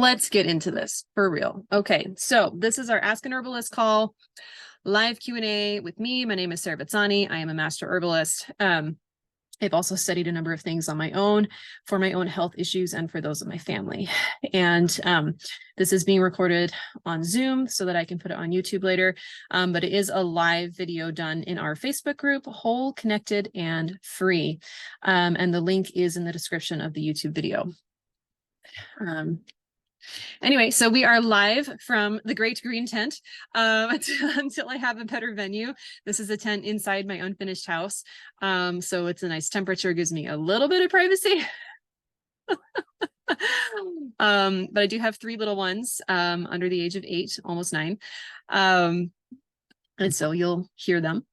let's get into this for real. Okay, so this is our Ask an Herbalist call, live Q&A with me. My name is Sarah Bizzani. I am a master herbalist. I've also studied a number of things on my own for my own health issues and for those of my family. And this is being recorded on Zoom so that I can put it on YouTube later. But it is a live video done in our Facebook group, whole, connected, and free. And the link is in the description of the YouTube video. Anyway, so we are live from the Great Green Tent until I have a better venue. This is a tent inside my unfinished house. So it's a nice temperature, gives me a little bit of privacy. But I do have 3 little ones under the age of 8, almost 9. And so you'll hear them.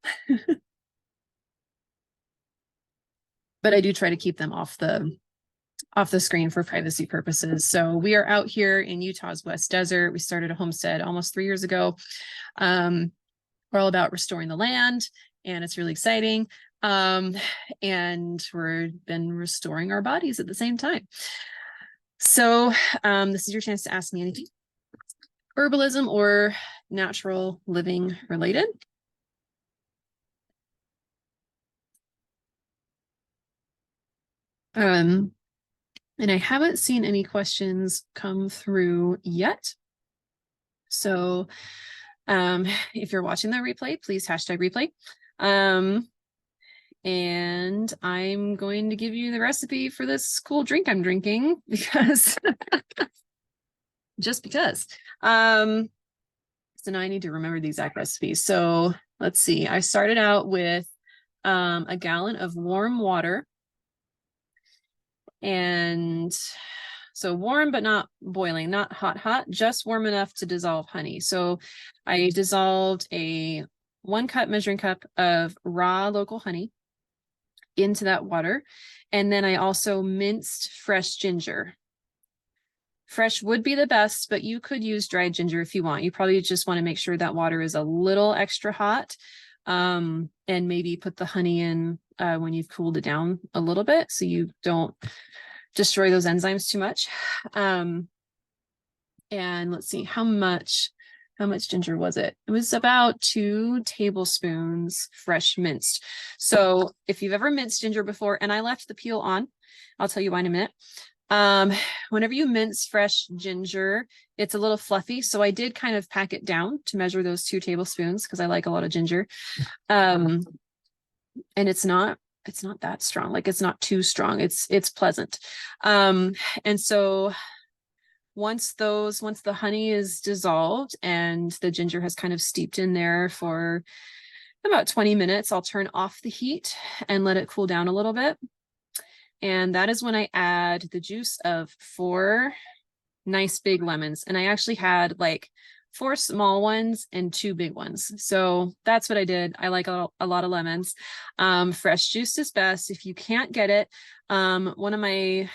But I do try to keep them off the screen for privacy purposes. So we are out here in Utah's West Desert. We started a homestead almost 3 years ago. We're all about restoring the land, and it's really exciting. And we've been restoring our bodies at the same time. So this is your chance to ask me anything herbalism or natural living related. And I haven't seen any questions come through yet. So if you're watching the replay, please hashtag replay. And I'm going to give you the recipe for this cool drink I'm drinking because just because. So now I need to remember the exact recipe. So let's see. I started out with a gallon of warm water. And so warm, but not boiling, not hot, just warm enough to dissolve honey. So I dissolved a 1 cup measuring cup of raw local honey into that water. And then I also minced fresh ginger. Fresh would be the best, but you could use dried ginger if you want. You probably just want to make sure that water is a little extra hot. And maybe put the honey in when you've cooled it down a little bit so you don't destroy those enzymes too much. And let's see, how much ginger was it? It was about 2 tablespoons fresh minced. So if you've ever minced ginger before, and I left the peel on, I'll tell you why in a minute. Whenever you mince fresh ginger, it's a little fluffy. So I did kind of pack it down to measure those 2 tablespoons because I like a lot of ginger. And it's not that strong. Like it's not too strong. It's pleasant. And so once the honey is dissolved and the ginger has kind of steeped in there for about 20 minutes, I'll turn off the heat and let it cool down a little bit. And that is when I add the juice of 4 nice big lemons. And I actually had like 4 small ones and 2 big ones. So that's what I did. I like a lot of lemons. Fresh juice is best. If you can't get it, the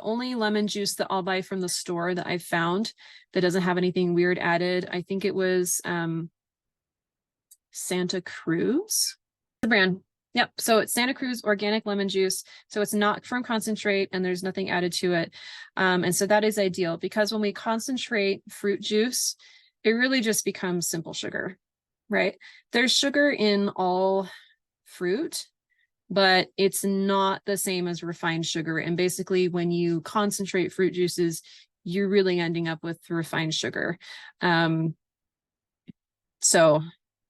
only lemon juice that I'll buy from the store that I've found that doesn't have anything weird added, I think it was Santa Cruz, the brand. Yep. So it's Santa Cruz organic lemon juice. So it's not from concentrate and there's nothing added to it. And so that is ideal because when we concentrate fruit juice, it really just becomes simple sugar, right? There's sugar in all fruit, but it's not the same as refined sugar. And basically when you concentrate fruit juices, you're really ending up with refined sugar. So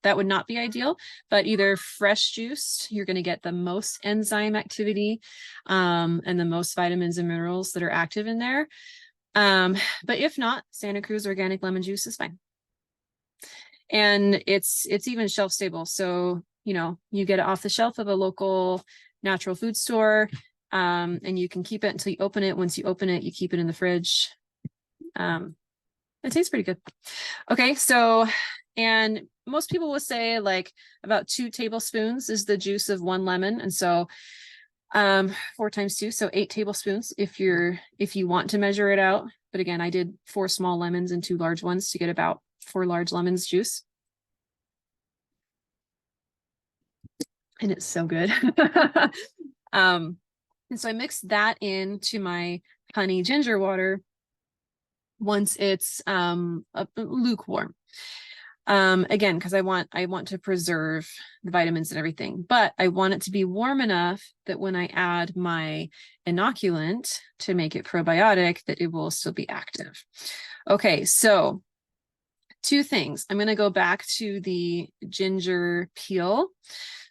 that would not be ideal, but either fresh juice, you're going to get the most enzyme activity and the most vitamins and minerals that are active in there. But if not, Santa Cruz organic lemon juice is fine. And it's even shelf stable. So, you know, you get it off the shelf of a local natural food store and you can keep it until you open it. Once you open it, you keep it in the fridge. It tastes pretty good. Okay, so, and most people will say like about 2 tablespoons is the juice of 1 lemon. And so 4 times 2, so 8 tablespoons if you want to measure it out. But again, I did 4 small lemons and 2 large ones to get about 4 large lemons juice. And it's so good. And so I mixed that into my honey ginger water. once it's lukewarm. Again, because I want to preserve the vitamins and everything, but I want it to be warm enough that when I add my inoculant to make it probiotic, that it will still be active. Okay, so two things. I'm going to go back to the ginger peel.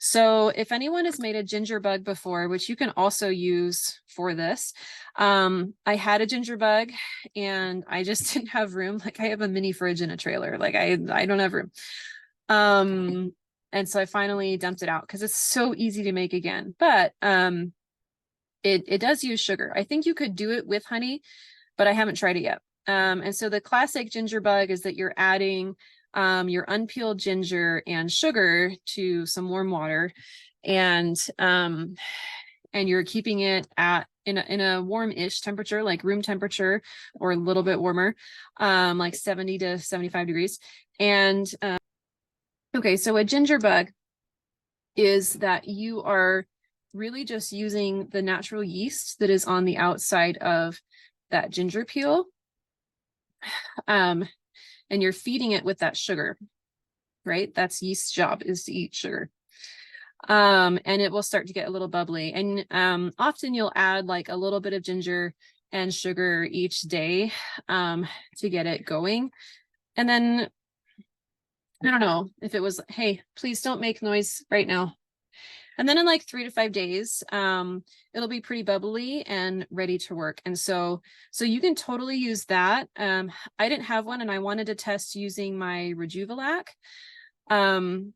So if anyone has made a ginger bug before, which you can also use for this, I had a ginger bug and I just didn't have room. Like I have a mini fridge in a trailer. Like I don't have room. And so I finally dumped it out because it's so easy to make again. But it does use sugar. I think you could do it with honey, but I haven't tried it yet. And so the classic ginger bug is that you're adding your unpeeled ginger and sugar to some warm water, and you're keeping it at in a warm-ish temperature, like room temperature or a little bit warmer, like 70 to 75 degrees. And okay, so a ginger bug is that you are really just using the natural yeast that is on the outside of that ginger peel. And you're feeding it with that sugar, right? That's yeast's job, is to eat sugar. And it will start to get a little bubbly. And often you'll add like a little bit of ginger and sugar each day to get it going. And then, I don't know if it was, hey, please don't make noise right now. And then in like 3 to 5 days, it'll be pretty bubbly and ready to work. And so you can totally use that. I didn't have one and I wanted to test using my Rejuvelac. And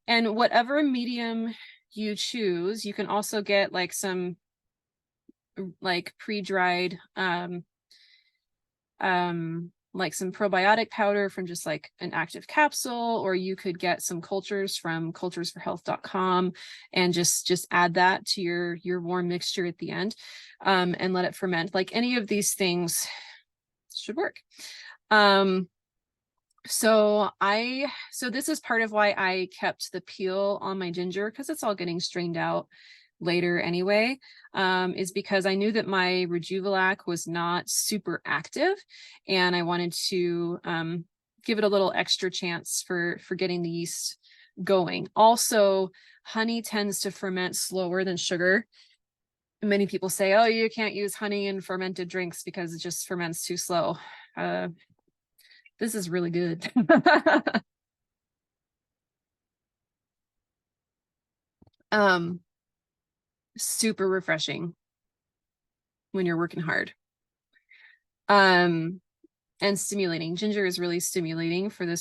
whatever medium you choose, you can also get like some like pre-dried, like some probiotic powder from just like an active capsule, or you could get some cultures from culturesforhealth.com and just add that to your warm mixture at the end, and let it ferment. Like any of these things should work. So this is part of why I kept the peel on my ginger, because it's all getting strained out later anyway, is because I knew that my Rejuvelac was not super active and I wanted to give it a little extra chance for getting the yeast going. Also, honey tends to ferment slower than sugar. Many people say, oh, you can't use honey in fermented drinks because it just ferments too slow. This is really good. Super refreshing when you're working hard. And stimulating. Ginger is really stimulating for the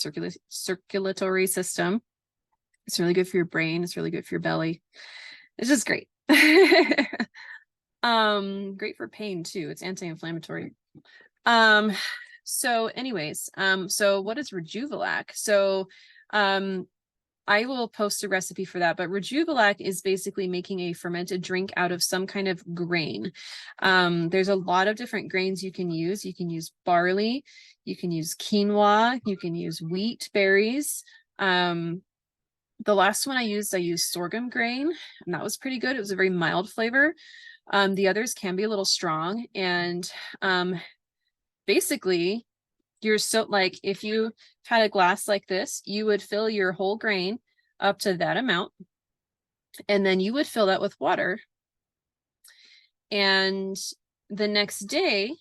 circulatory system. It's really good for your brain. It's really good for your belly. It's just great. Great for pain too. It's anti-inflammatory. So anyways, so what is Rejuvelac? So I will post a recipe for that, but Rejuvelac is basically making a fermented drink out of some kind of grain. There's a lot of different grains you can use. You can use barley, you can use quinoa, you can use wheat berries. The last one I used sorghum grain, and that was pretty good. It was a very mild flavor. The others can be a little strong, and basically you're so like, if you had a glass like this, you would fill your whole grain up to that amount, and then you would fill that with water. And the next day,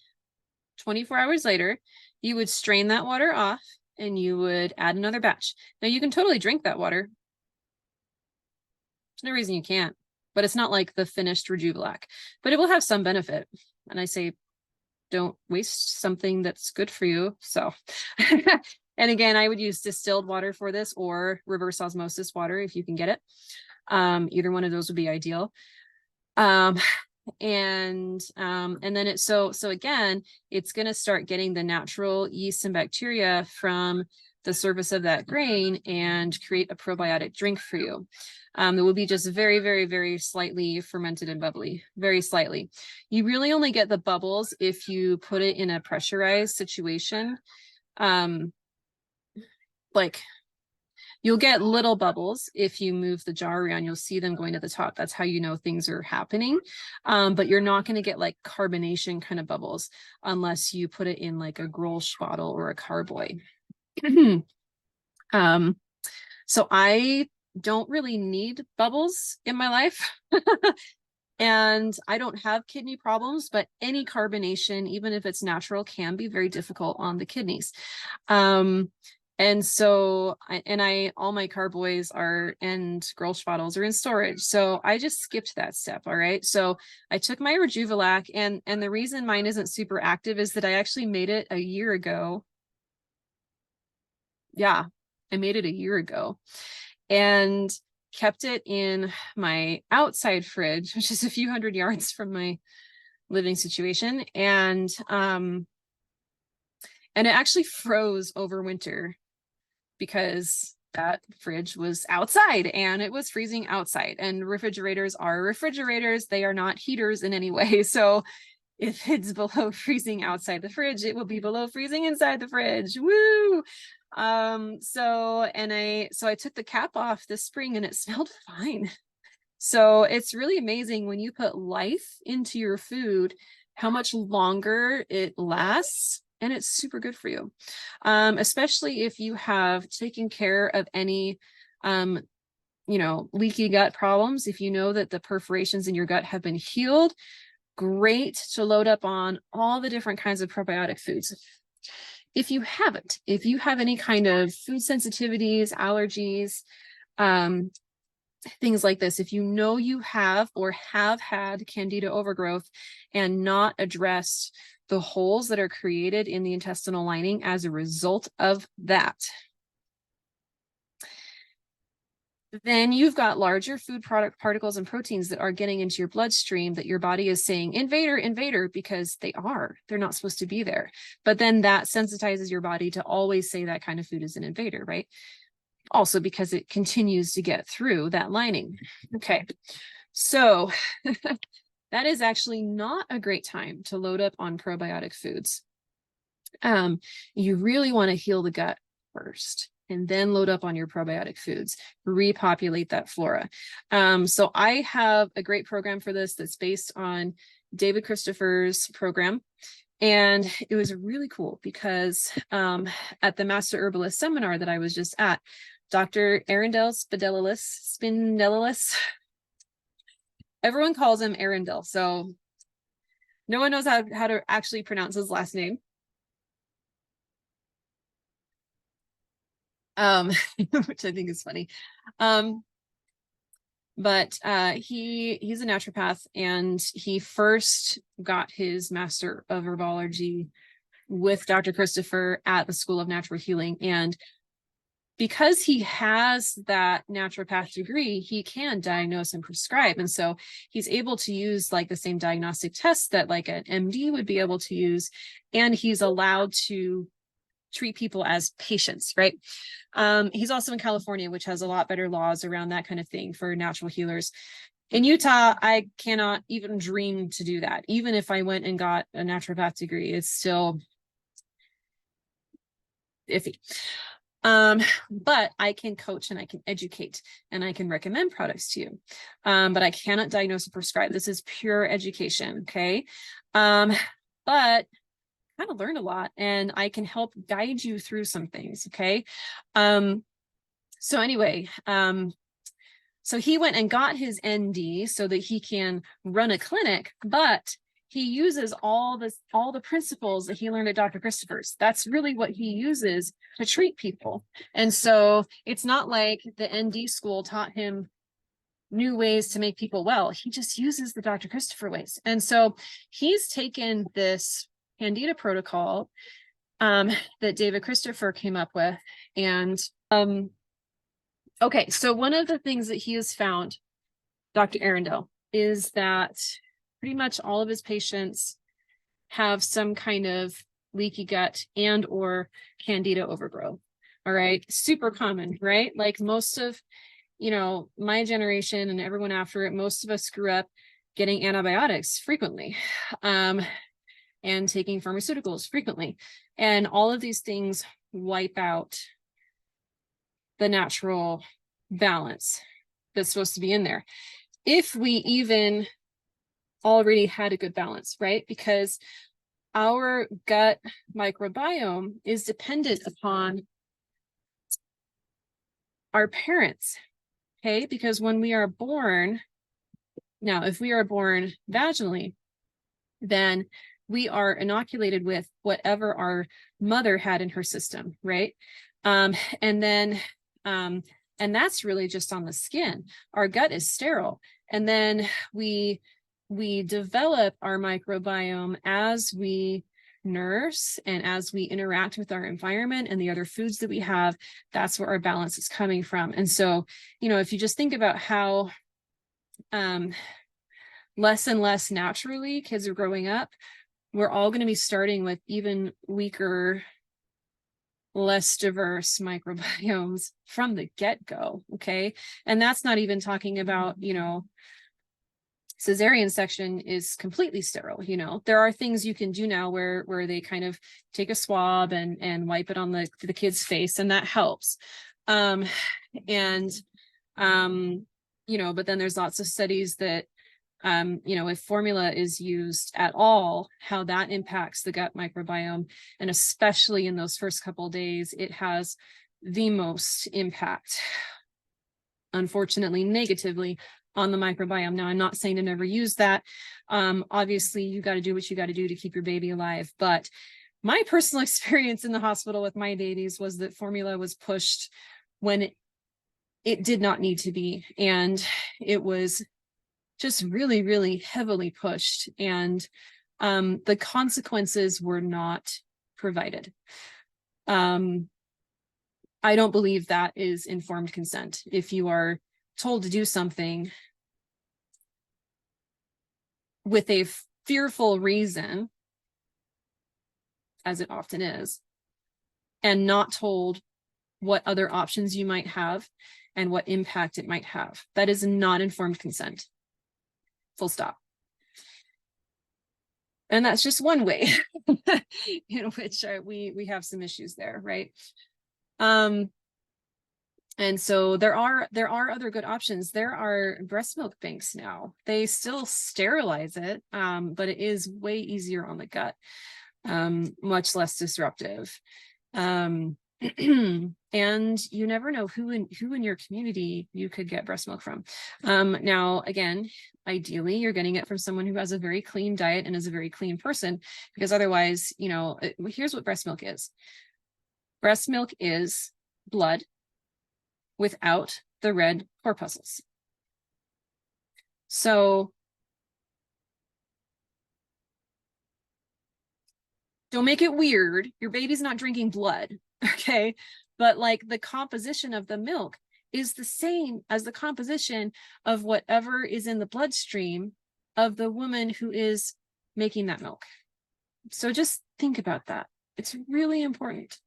24 hours later, you would strain that water off and you would add another batch. Now you can totally drink that water. There's no reason you can't, but it's not like the finished Rejuvelac, but it will have some benefit. And I say, don't waste something that's good for you. So, and again, I would use distilled water for this, or reverse osmosis water if you can get it. Either one of those would be ideal. And then so again, it's going to start getting the natural yeast and bacteria from the surface of that grain and create a probiotic drink for you. That will be just very, very, very slightly fermented and bubbly, very slightly. You really only get the bubbles if you put it in a pressurized situation. Like You'll get little bubbles if you move the jar around. You'll see them going to the top. That's how you know things are happening. But you're not going to get like carbonation kind of bubbles unless you put it in like a Grolsch bottle or a carboy. So I don't really need bubbles in my life. And I don't have kidney problems, but any carbonation, even if it's natural, can be very difficult on the kidneys. And so, all my carboys are, and Grolsch bottles are in storage. So I just skipped that step. All right. So I took my Rejuvelac, and the reason mine isn't super active is that I actually made it a year ago. Yeah, I made it a year ago and kept it in my outside fridge, which is a few hundred yards from my living situation. And it actually froze over winter because that fridge was outside and it was freezing outside, and refrigerators are refrigerators. They are not heaters in any way. So if it's below freezing outside the fridge, it will be below freezing inside the fridge. Woo! So I took the cap off this spring and it smelled fine. So it's really amazing when you put life into your food, how much longer it lasts, and it's super good for you. Especially if you have taken care of any, leaky gut problems. If you know that the perforations in your gut have been healed, great to load up on all the different kinds of probiotic foods. If you haven't, if you have any kind of food sensitivities, allergies, things like this, if you know you have or have had candida overgrowth and not addressed the holes that are created in the intestinal lining as a result of that, then you've got larger food product particles and proteins that are getting into your bloodstream that your body is saying, invader, invader, because they're not supposed to be there. But then that sensitizes your body to always say that kind of food is an invader, right? Also because it continues to get through that lining. Okay, so that is actually not a great time to load up on probiotic foods. You really want to heal the gut first and then load up on your probiotic foods, repopulate that flora. So I have a great program for this that's based on David Christopher's program. And it was really cool because at the Master Herbalist seminar that I was just at, Dr. Arundel Spindellis, everyone calls him Arundel, so no one knows how to actually pronounce his last name. Which I think is funny. But he's a naturopath, and he first got his Master of Herbology with Dr. Christopher at the School of Natural Healing. And because he has that naturopath degree, he can diagnose and prescribe. And so he's able to use like the same diagnostic tests that like an MD would be able to use. And he's allowed to treat people as patients, right? He's also in California, which has a lot better laws around that kind of thing for natural healers. In Utah, I cannot even dream to do that. Even if I went and got a naturopath degree, it's still iffy. But I can coach and I can educate and I can recommend products to you. But I cannot diagnose and prescribe. This is pure education. Okay. But kind of learned a lot, and I can help guide you through some things. Okay. So anyway, so he went and got his ND so that he can run a clinic, but he uses all the principles that he learned at Dr. Christopher's. That's really what he uses to treat people. And so it's not like the ND school taught him new ways to make people well. He just uses the Dr. Christopher ways. And so he's taken this Candida protocol that David Christopher came up with. And okay, so one of the things that he has found, Dr. Arundel, is that pretty much all of his patients have some kind of leaky gut and or Candida overgrowth. All right, super common, right? Like most of, my generation and everyone after it, most of us screw up getting antibiotics frequently. And taking pharmaceuticals frequently. And all of these things wipe out the natural balance that's supposed to be in there. If we even already had a good balance, right? Because our gut microbiome is dependent upon our parents, okay? Because when we are born, now, if we are born vaginally, then we are inoculated with whatever our mother had in her system, right? And then, and that's really just on the skin. Our gut is sterile. And then we develop our microbiome as we nurse and as we interact with our environment and the other foods that we have. That's where our balance is coming from. And so, you know, if you just think about how less and less naturally kids are growing up, we're all going to be starting with even weaker, less diverse microbiomes from the get-go. Okay. And that's not even talking about, you know, cesarean section is completely sterile. You know, there are things you can do now where they kind of take a swab and wipe it on the kid's face, and that helps. You know, but then there's lots of studies that you know, if formula is used at all, how that impacts the gut microbiome. And especially in those first couple of days, it has the most impact, unfortunately, negatively on the microbiome. Now, I'm not saying to never use that. Obviously, you got to do what you got to do to keep your baby alive. But my personal experience in the hospital with my babies was that formula was pushed when it did not need to be. And it was just really, really heavily pushed. And the consequences were not provided. I don't believe that is informed consent. If you are told to do something with a fearful reason, as it often is, and not told what other options you might have and what impact it might have, that is not informed consent. Full stop. And that's just one way in which we have some issues there, right? And so there are other good options. There are breast milk banks now. They still sterilize it, but it is way easier on the gut, much less disruptive. And you never know who in your community you could get breast milk from. Now, again, ideally, you're getting it from someone who has a very clean diet and is a very clean person, because otherwise, you know, here's what breast milk is. Breast milk is blood without the red corpuscles. So don't make it weird. Your baby's not drinking blood, okay? But like the composition of the milk is the same as the composition of whatever is in the bloodstream of the woman who is making that milk. So just think about that. It's really important.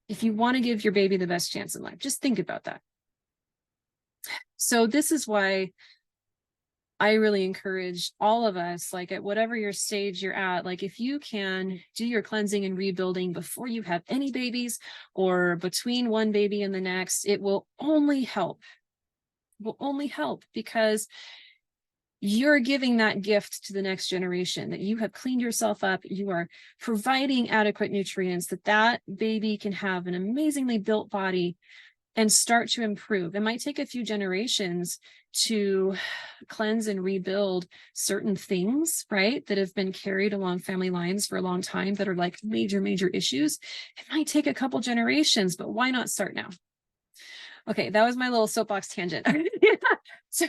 If you want to give your baby the best chance in life, just think about that. So this is why I really encourage all of us, like at whatever your stage you're at, like if you can do your cleansing and rebuilding before you have any babies or between one baby and the next, it will only help. It will only help because you're giving that gift to the next generation, that you have cleaned yourself up. You are providing adequate nutrients, that baby can have an amazingly built body and start to improve. It might take a few generations to cleanse and rebuild certain things, right, that have been carried along family lines for a long time that are like major, major issues. It might take a couple generations, but why not start now? Okay, that was my little soapbox tangent. So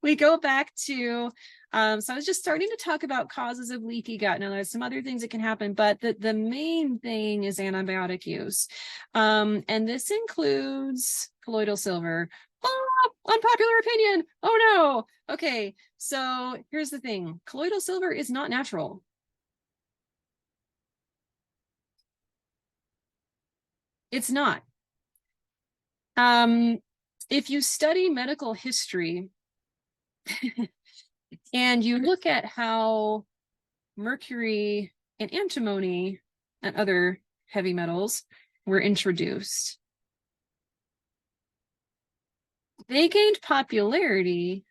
we go back to, so I was just starting to talk about causes of leaky gut. Now there's some other things that can happen, but the main thing is antibiotic use. And this includes colloidal silver. Oh, unpopular opinion. Oh no. Okay, so here's the thing. Colloidal silver is not natural. It's not. If you study medical history, and you look at how mercury and antimony and other heavy metals were introduced, they gained popularity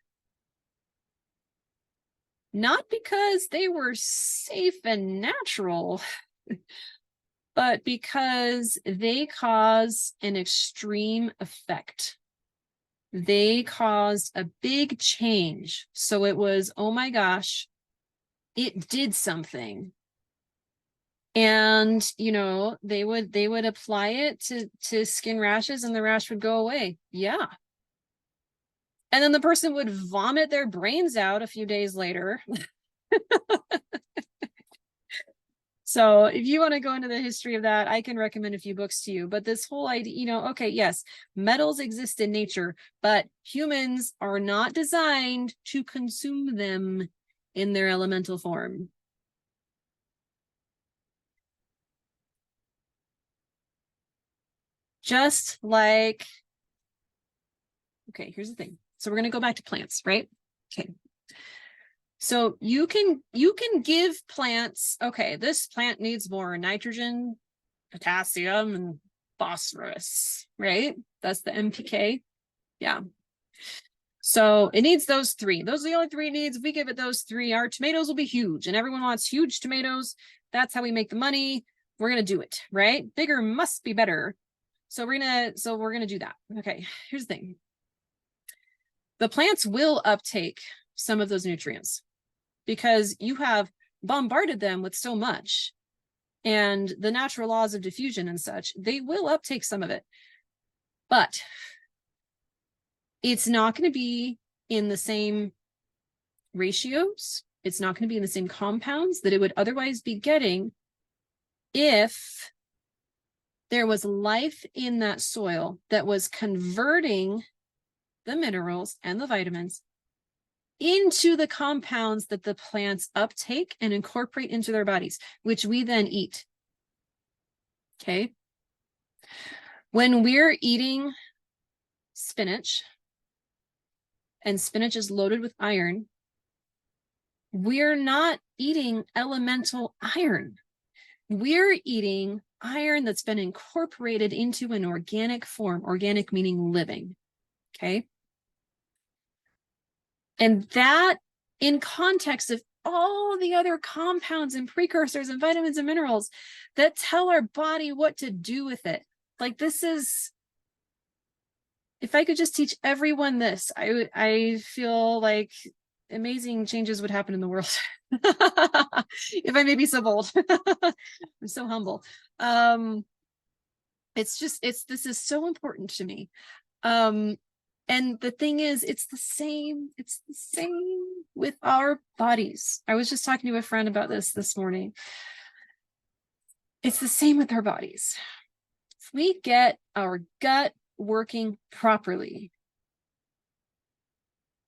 not because they were safe and natural, but because they cause an extreme effect. They caused a big change. So it was, oh my gosh, it did something. And, you know, they would apply it to skin rashes and the rash would go away. Yeah. And then the person would vomit their brains out a few days later. So if you want to go into the history of that, I can recommend a few books to you. But this whole idea, you know, okay, yes, metals exist in nature, but humans are not designed to consume them in their elemental form. Just like, okay, here's the thing. So we're going to go back to plants, right? Okay. So you can give plants, okay, this plant needs more nitrogen, potassium, and phosphorus, right? That's the NPK. Yeah. So it needs those three. Those are the only three it needs. If we give it those three, our tomatoes will be huge, and everyone wants huge tomatoes. That's how we make the money. We're going to do it, right? Bigger must be better. So we're going to do that. Okay. Here's the thing. The plants will uptake some of those nutrients because you have bombarded them with so much, and the natural laws of diffusion and such, they will uptake some of it. But it's not going to be in the same ratios. It's not going to be in the same compounds that it would otherwise be getting if there was life in that soil that was converting the minerals and the vitamins into the compounds that the plants uptake and incorporate into their bodies, which we then eat. Okay. When we're eating spinach, and spinach is loaded with iron, we're not eating elemental iron. We're eating iron that's been incorporated into an organic form, organic meaning living. Okay. And that, in context of all the other compounds and precursors and vitamins and minerals that tell our body what to do with it. Like, this is, if I could just teach everyone this, I feel like amazing changes would happen in the world. If I may be so bold. I'm so humble. This is so important to me. And the thing is, it's the same with our bodies. I was just talking to a friend about this morning. It's the same with our bodies. If we get our gut working properly,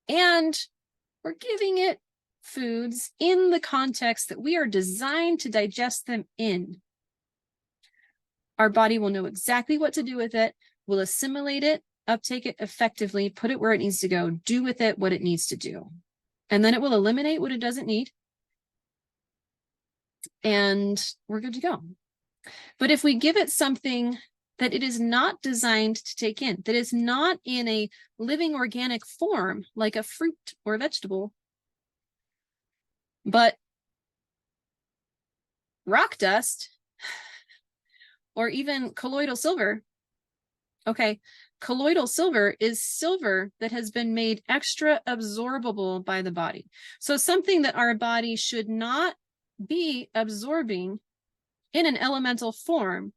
and we're giving it foods in the context that we are designed to digest them in, our body will know exactly what to do with it, will assimilate it, uptake it effectively, put it where it needs to go, do with it what it needs to do. And then it will eliminate what it doesn't need. And we're good to go. But if we give it something that it is not designed to take in, that is not in a living organic form, like a fruit or a vegetable, but rock dust or even colloidal silver. Okay, colloidal silver is silver that has been made extra absorbable by the body. So something that our body should not be absorbing in an elemental form,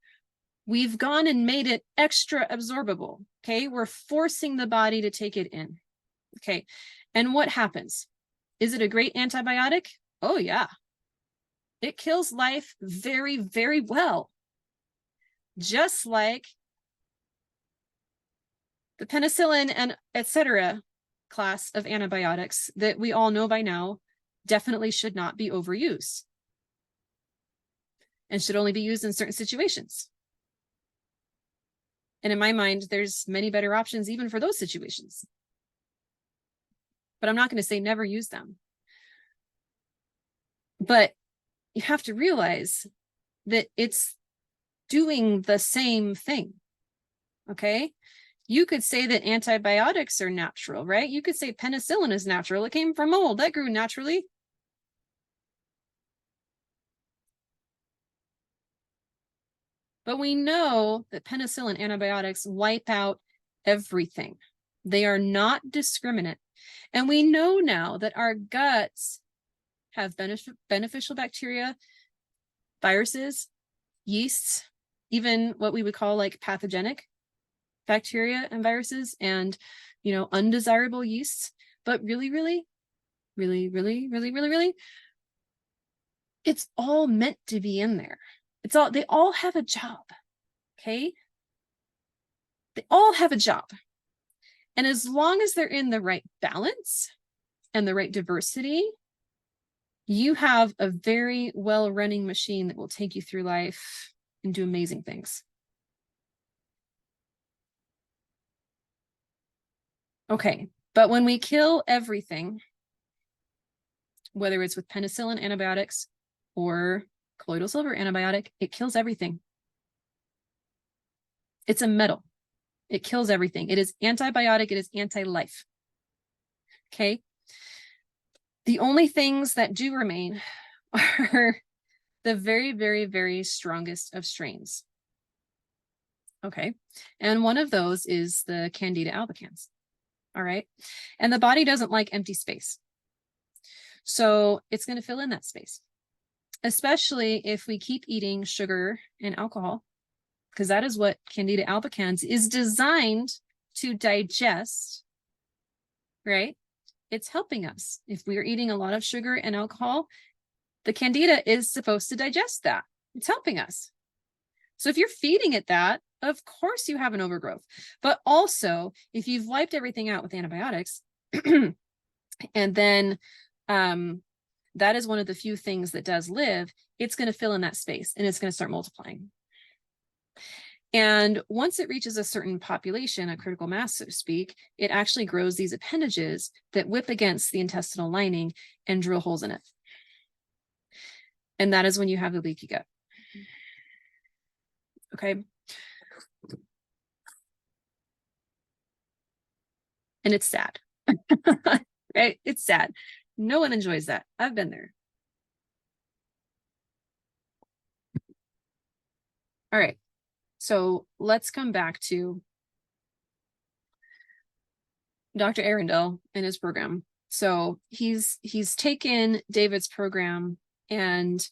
we've gone and made it extra absorbable. Okay, we're forcing the body to take it in. Okay, and what happens? Is it a great antibiotic? Oh yeah. It kills life very, very well. Just like the penicillin and etc. class of antibiotics that we all know by now definitely should not be overused and should only be used in certain situations. And in my mind, there's many better options even for those situations. But I'm not going to say never use them. But you have to realize that it's doing the same thing. Okay. You could say that antibiotics are natural, right? You could say penicillin is natural. It came from mold that grew naturally. But we know that penicillin antibiotics wipe out everything. They are not discriminate. And we know now that our guts have beneficial bacteria, viruses, yeasts, even what we would call like pathogenic bacteria and viruses, and, you know, undesirable yeasts. But really, it's all meant to be in there. They all have a job. Okay. They all have a job. And as long as they're in the right balance and the right diversity, you have a very well-running machine that will take you through life and do amazing things. Okay, but when we kill everything, whether it's with penicillin antibiotics or colloidal silver antibiotic, it kills everything. It's a metal. It kills everything. It is antibiotic. It is anti-life. Okay. The only things that do remain are the very strongest of strains. Okay. And one of those is the Candida albicans. All right. And the body doesn't like empty space. So it's going to fill in that space, especially if we keep eating sugar and alcohol, because that is what Candida albicans is designed to digest, right? It's helping us. If we are eating a lot of sugar and alcohol, the Candida is supposed to digest that. It's helping us. So if you're feeding it that, of course you have an overgrowth. But also, if you've wiped everything out with antibiotics, and then that is one of the few things that does live, it's going to fill in that space and it's going to start multiplying. And once it reaches a certain population, a critical mass, so to speak, it actually grows these appendages that whip against the intestinal lining and drill holes in it. And that is when you have the leaky gut. Okay. And it's sad, right? It's sad. No one enjoys that. I've been there. All right. So let's come back to Dr. Arundel and his program. So he's taken David's program, and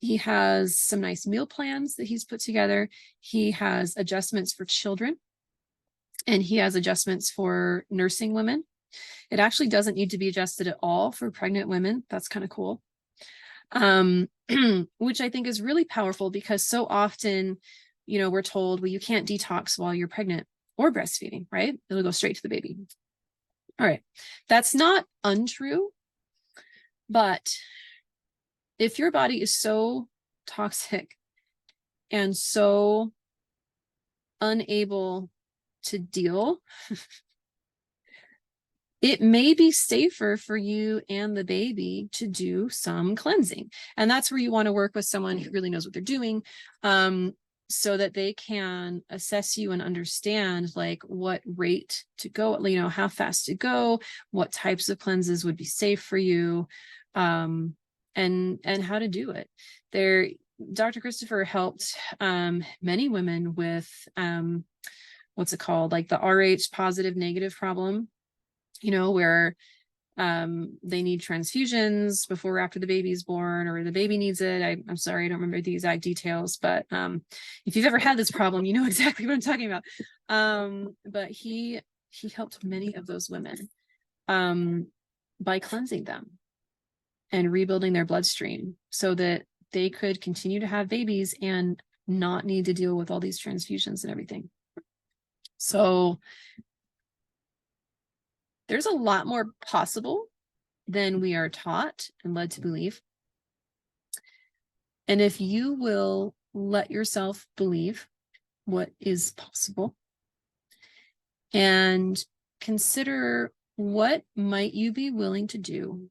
he has some nice meal plans that he's put together. He has adjustments for children, and he has adjustments for nursing women. It actually doesn't need to be adjusted at all for pregnant women. That's kind of cool. Which I think is really powerful, because so often, you know, we're told, well, you can't detox while you're pregnant or breastfeeding, right? It'll go straight to the baby. All right. That's not untrue, but if your body is so toxic and so unable to deal, it may be safer for you and the baby to do some cleansing. And that's where you want to work with someone who really knows what they're doing, so that they can assess you and understand like what rate to go, you know, how fast to go, what types of cleanses would be safe for you, and how to do it. Dr. Christopher helped many women with what's it called, like the RH positive negative problem, you know, where they need transfusions before or after the baby's born, or the baby needs it. I'm sorry, I don't remember the exact details, but if you've ever had this problem, you know exactly what I'm talking about. But he helped many of those women by cleansing them and rebuilding their bloodstream so that they could continue to have babies and not need to deal with all these transfusions and everything. So there's a lot more possible than we are taught and led to believe. And if you will let yourself believe what is possible and consider what might you be willing to do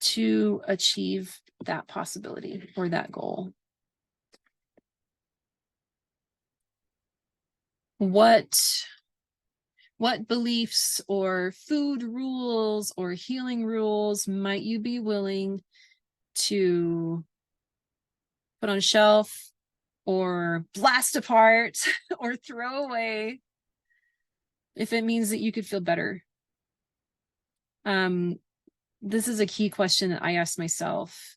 to achieve that possibility or that goal. what beliefs or food rules or healing rules might you be willing to put on a shelf or blast apart or throw away if it means that you could feel better? This is a key question that I asked myself.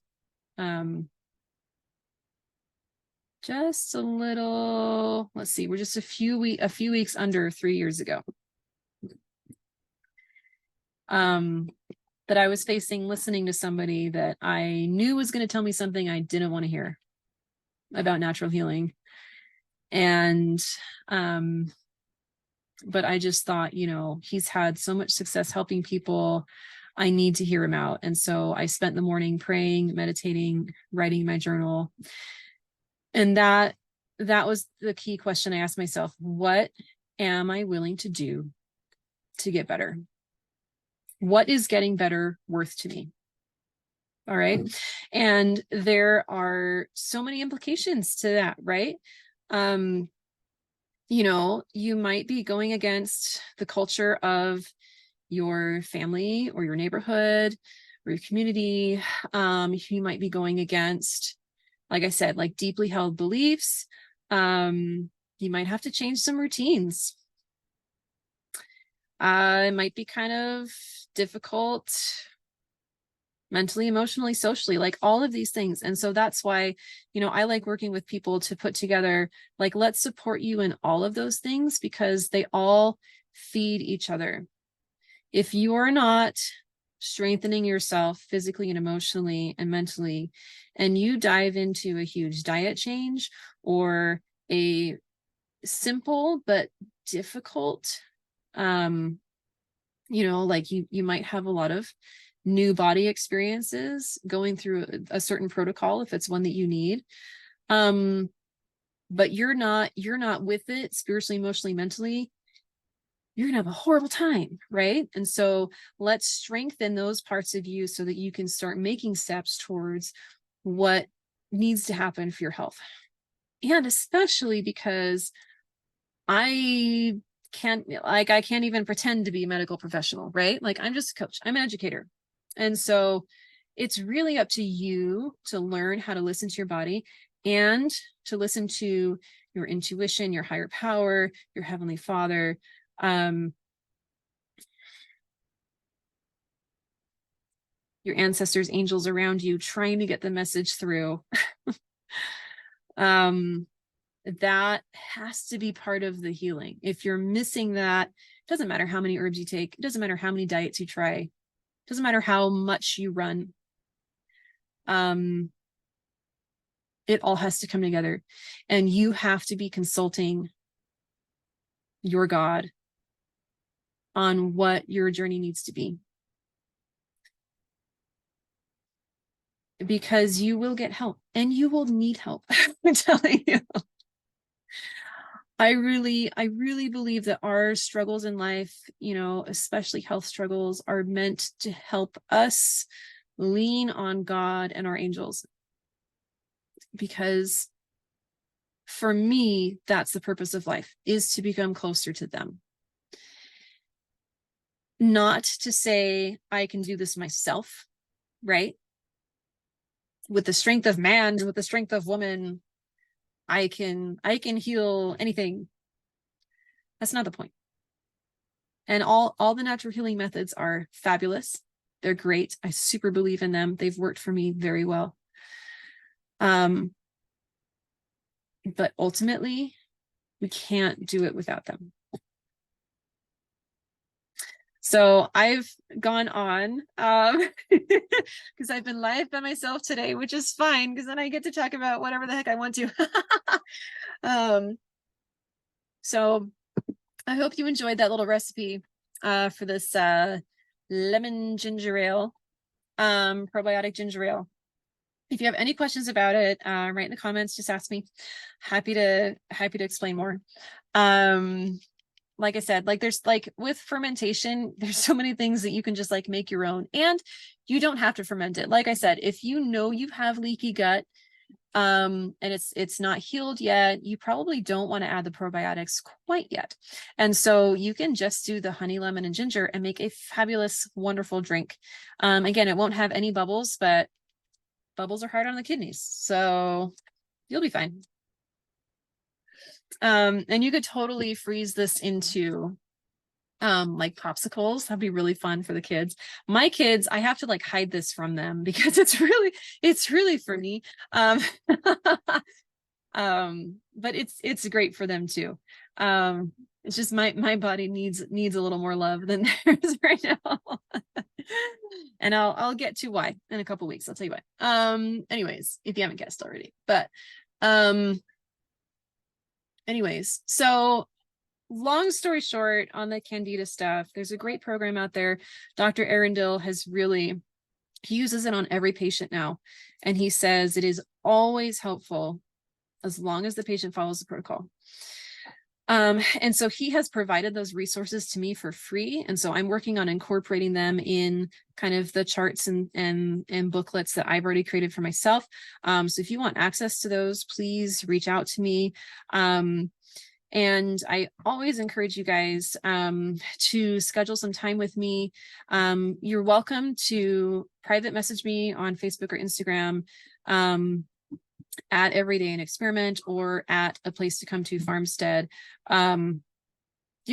Just a little, let's see, we're just a few weeks under 3 years ago. That I was facing listening to somebody that I knew was going to tell me something I didn't want to hear about natural healing. And but I just thought, you know, he's had so much success helping people. I need to hear him out. And so I spent the morning praying, meditating, writing my journal. And that was the key question I asked myself. What am I willing to do to get better? What is getting better worth to me? All right. And there are so many implications to that, right? You know, you might be going against the culture of your family or your neighborhood or your community. You might be going against, like I said, like deeply held beliefs. You might have to change some routines. It might be kind of difficult mentally, emotionally, socially, like all of these things. And so that's why, you know, I like working with people to put together, like, let's support you in all of those things because they all feed each other. If you are not strengthening yourself physically and emotionally and mentally, and you dive into a huge diet change or a simple but difficult, you know, like you might have a lot of new body experiences going through a certain protocol if it's one that you need. But you're not with it spiritually, emotionally, mentally, you're gonna have a horrible time, right? And so let's strengthen those parts of you so that you can start making steps towards what needs to happen for your health. And especially because I can't even pretend to be a medical professional, right? Like I'm just a coach, I'm an educator. And so it's really up to you to learn how to listen to your body and to listen to your intuition, your higher power, your heavenly Father. Your ancestors, angels around you, trying to get the message through. That has to be part of the healing. If you're missing that, it doesn't matter how many herbs you take. It doesn't matter how many diets you try. It doesn't matter how much you run. It all has to come together. And you have to be consulting your God on what your journey needs to be. Because you will get help and you will need help. I'm telling you. I really believe that our struggles in life, you know, especially health struggles, are meant to help us lean on God and our angels. Because for me, that's the purpose of life, is to become closer to them. Not to say I can do this myself, right? With the strength of man, with the strength of woman, I can heal anything. That's not the point. And all the natural healing methods are fabulous. They're great. I super believe in them. They've worked for me very well. But ultimately, we can't do it without them. So I've gone on because I've been live by myself today, which is fine because then I get to talk about whatever the heck I want to. So I hope you enjoyed that little recipe for this lemon ginger ale, probiotic ginger ale. If you have any questions about it, write in the comments, just ask me. Happy to explain more. Like I said, like there's like with fermentation, there's so many things that you can just like make your own, and you don't have to ferment it. Like I said, if you know you have leaky gut, and it's not healed yet, you probably don't want to add the probiotics quite yet. And so you can just do the honey, lemon, and ginger and make a fabulous, wonderful drink. Again, it won't have any bubbles, but bubbles are hard on the kidneys, so you'll be fine. And you could totally freeze this into like popsicles. That'd be really fun for the kids. My kids, I have to like hide this from them because it's really funny. But it's great for them too. It's just my body needs a little more love than theirs right now. And I'll get to why in a couple weeks. I'll tell you why. Anyways, if you haven't guessed already. But anyways, so long story short, on the Candida stuff, there's a great program out there. Dr. Arundel he uses it on every patient now. And he says it is always helpful as long as the patient follows the protocol. And so he has provided those resources to me for free. And so I'm working on incorporating them in kind of the charts and booklets that I've already created for myself. So if you want access to those, please reach out to me. And I always encourage you guys to schedule some time with me. You're welcome to private message me on Facebook or Instagram at Everyday an Experiment or at A Place to Come to Farmstead. You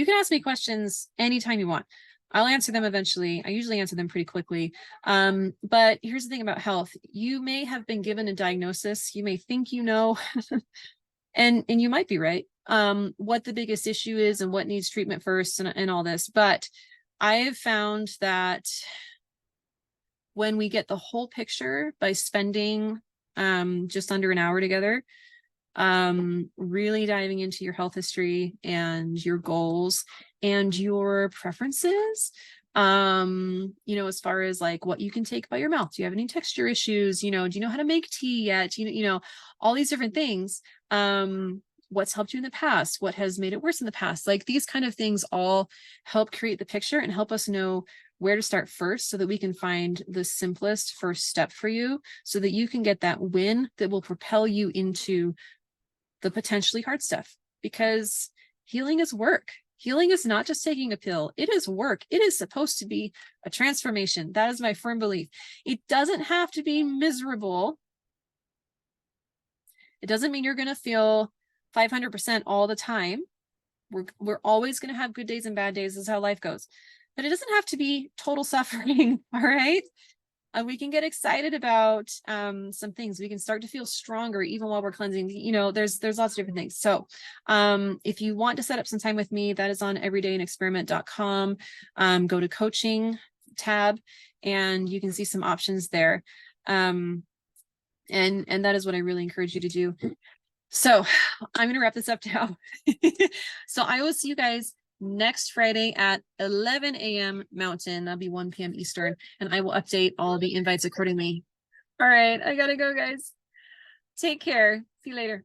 can ask me questions anytime you want. I'll answer them eventually. I usually answer them pretty quickly. But here's the thing about health. You may have been given a diagnosis. You may think you know, and you might be right. What the biggest issue is and what needs treatment first and all this. But I have found that when we get the whole picture by spending just under an hour together, really diving into your health history and your goals and your preferences, as far as like what you can take by your mouth. Do you have any texture issues? Do you know how to make tea yet? All these different things. What's helped you in the past? What has made it worse in the past? Like these kind of things all help create the picture and help us know where to start first so that we can find the simplest first step for you so that you can get that win that will propel you into the potentially hard stuff. Because healing is work. Healing is not just taking a pill. It is work. It is supposed to be a transformation. That is my firm belief. It doesn't have to be miserable. It doesn't mean you're going to feel 500% all the time. We're always going to have good days and bad days. This is how life goes. But it doesn't have to be total suffering, all right? We can get excited about some things. We can start to feel stronger even while we're cleansing. There's lots of different things. So if you want to set up some time with me, that is on everydayinexperiment.com. Go to coaching tab and you can see some options there. And that is what I really encourage you to do. So I'm going to wrap this up now. So I will see you guys next Friday at 11 a.m. Mountain. That'll be 1 p.m. Eastern, and I will update all the invites accordingly. All right, I gotta go, guys. Take care. See you later.